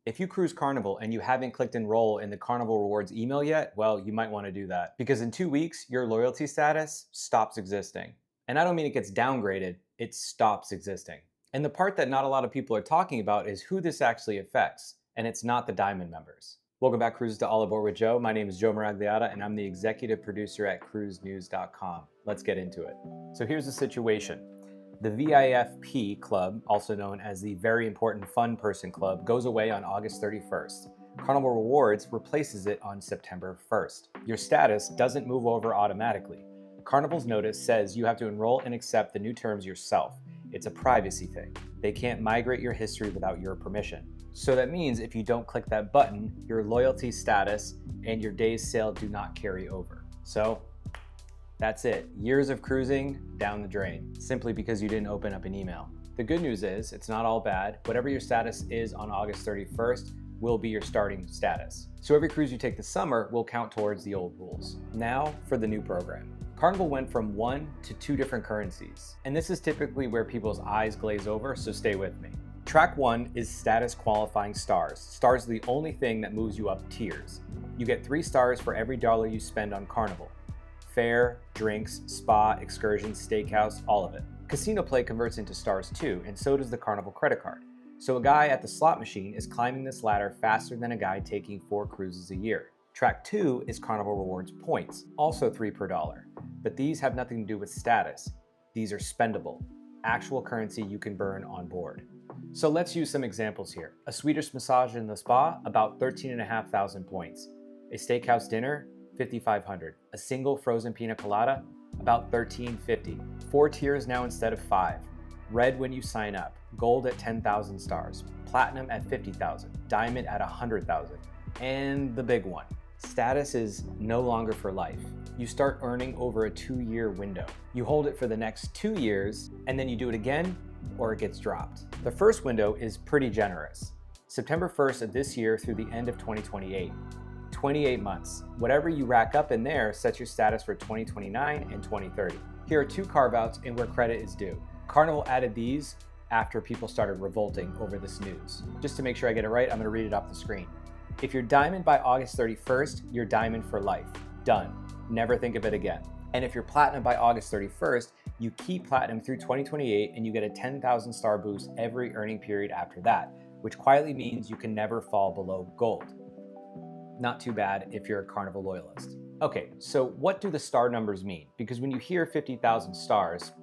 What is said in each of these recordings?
If you cruise Carnival and you haven't clicked enroll in the Carnival Rewards email yet, well, you might want to do that because in 2 weeks, your loyalty status stops existing. And I don't mean it gets downgraded, it stops existing. And the part that not a lot of people are talking about is who this actually affects, and it's not the Diamond members. Welcome back, Cruises to All Aboard with Joe. My name is Joe Maragliata, and I'm the executive producer at cruisenews.com. Let's get into it. So here's the situation. The VIFP Club, also known as the Very Important Fun Person Club, goes away on August 31st. Carnival Rewards replaces it on September 1st. Your status doesn't move over automatically. Carnival's notice says you have to enroll and accept the new terms yourself. It's a privacy thing. They can't migrate your history without your permission. So that means if you don't click that button, your loyalty status and your days sailed do not carry over. So that's it. Years of cruising down the drain, simply because you didn't open up an email. The good news is, it's not all bad. Whatever your status is on August 31st will be your starting status. So every cruise you take this summer will count towards the old rules. Now for the new program. Carnival went from 1 to 2 different currencies. And this is typically where people's eyes glaze over, so stay with me. Track 1 is status qualifying stars. Stars are the only thing that moves you up tiers. You get 3 stars for every dollar you spend on Carnival. Fare, drinks, spa, excursions, steakhouse, all of it. Casino play converts into stars too, and so does the Carnival credit card. So a guy at the slot machine is climbing this ladder faster than a guy taking 4 cruises a year. Track 2 is Carnival Rewards points, also 3 per dollar. But these have nothing to do with status. These are spendable, actual currency you can burn on board. So let's use some examples here. A Swedish massage in the spa, about 13,500 points. A steakhouse dinner, 5,500. A single frozen pina colada, about 1,350. 4 tiers now instead of 5. Red when you sign up, gold at 10,000 stars, platinum at 50,000, diamond at 100,000. And the big one, status is no longer for life. You start earning over a 2-year window. You hold it for the next 2 years, and then you do it again, or it gets dropped. The first window is pretty generous. September 1st of this year through the end of 2028. 28 months. Whatever you rack up in there sets your status for 2029 and 2030. Here are 2 carve-outs and where credit is due. Carnival added these after people started revolting over this news. Just to make sure I get it right, I'm going to read it off the screen. If you're diamond by August 31st, you're diamond for life. Done. Never think of it again. And if you're platinum by August 31st, you keep platinum through 2028 and you get a 10,000 star boost every earning period after that, which quietly means you can never fall below gold. Not too bad if you're a Carnival loyalist. Okay, so what do the star numbers mean? Because when you hear 50,000 stars,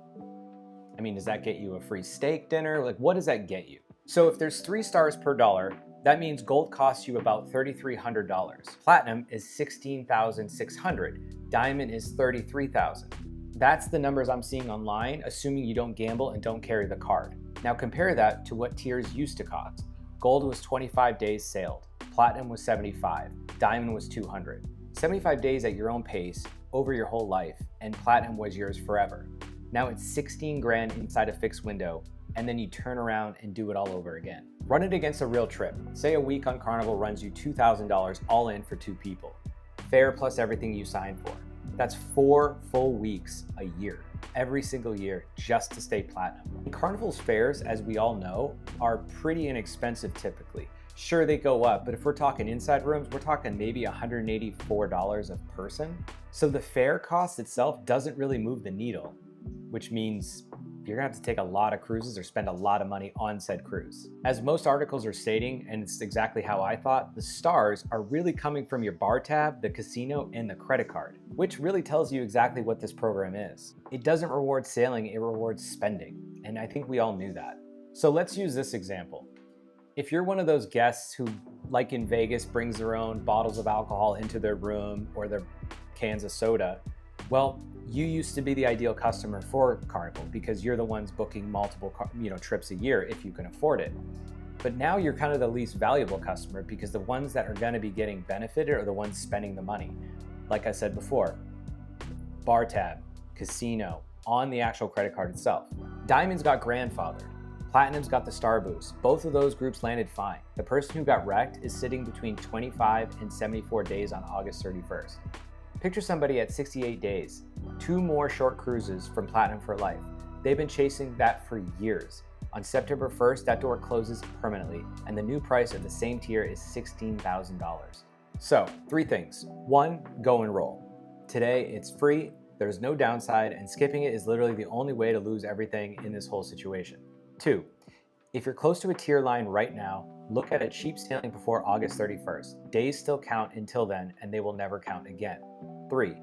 I mean, does that get you a free steak dinner? Like, what does that get you? So if there's 3 stars per dollar, that means gold costs you about $3,300. Platinum is $16,600. Diamond is $33,000. That's the numbers I'm seeing online, assuming you don't gamble and don't carry the card. Now compare that to what tiers used to cost. Gold was 25 days sailed. Platinum was 75, diamond was 200. 75 days at your own pace over your whole life, and platinum was yours forever. Now it's 16 grand inside a fixed window, and then you turn around and do it all over again. Run it against a real trip. Say a week on Carnival runs you $2,000 all in for 2 people. Fare plus everything you signed for. That's 4 full weeks a year, every single year, just to stay platinum. And Carnival's fares, as we all know, are pretty inexpensive typically. Sure, they go up, but if we're talking inside rooms, we're talking maybe $184 a person. So the fare cost itself doesn't really move the needle, which means you're gonna have to take a lot of cruises or spend a lot of money on said cruise. As most articles are stating, and it's exactly how I thought, the stars are really coming from your bar tab, the casino, and the credit card, which really tells you exactly what this program is. It doesn't reward sailing, it rewards spending, and I think we all knew that. So let's use this example. If you're one of those guests who, like in Vegas, brings their own bottles of alcohol into their room or their cans of soda, well, you used to be the ideal customer for Carnival because you're the ones booking multiple trips a year if you can afford it. But now you're kind of the least valuable customer because the ones that are going to be getting benefited are the ones spending the money. Like I said before, bar tab, casino, on the actual credit card itself. Diamond's got grandfathered. Platinum's got the star boost. Both of those groups landed fine. The person who got wrecked is sitting between 25 and 74 days on August 31st. Picture somebody at 68 days, 2 more short cruises from Platinum for Life. They've been chasing that for years. On September 1st, that door closes permanently, and the new price of the same tier is $16,000. So, 3 things. 1, go enroll. Today, it's free, there's no downside, and skipping it is literally the only way to lose everything in this whole situation. 2, if you're close to a tier line right now, look at a cheap sailing before August 31st. Days still count until then, and they will never count again. 3,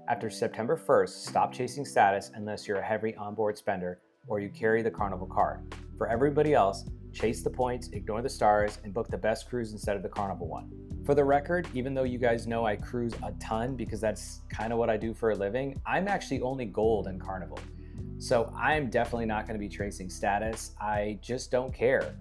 after September 1st, stop chasing status unless you're a heavy onboard spender or you carry the Carnival card. For everybody else, chase the points, ignore the stars, and book the best cruise instead of the Carnival one. For the record, even though you guys know I cruise a ton because that's kind of what I do for a living, I'm actually only gold in Carnival. So I'm definitely not going to be chasing status. I just don't care.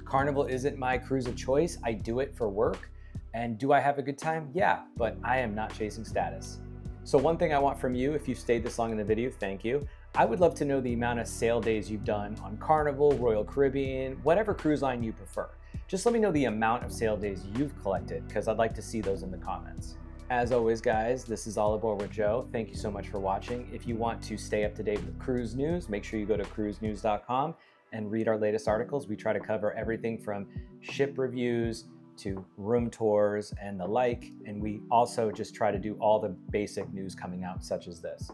Carnival isn't my cruise of choice. I do it for work. And do I have a good time? Yeah, but I am not chasing status. So one thing I want from you, if you've stayed this long in the video, thank you. I would love to know the amount of sail days you've done on Carnival, Royal Caribbean, whatever cruise line you prefer. Just let me know the amount of sail days you've collected because I'd like to see those in the comments. As always, guys, this is All Aboard with Joe. Thank you so much for watching. If you want to stay up to date with cruise news, make sure you go to cruisenews.com and read our latest articles. We try to cover everything from ship reviews to room tours and the like, and we also just try to do all the basic news coming out such as this.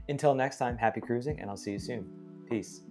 Until next time, happy cruising, and I'll see you soon. Peace.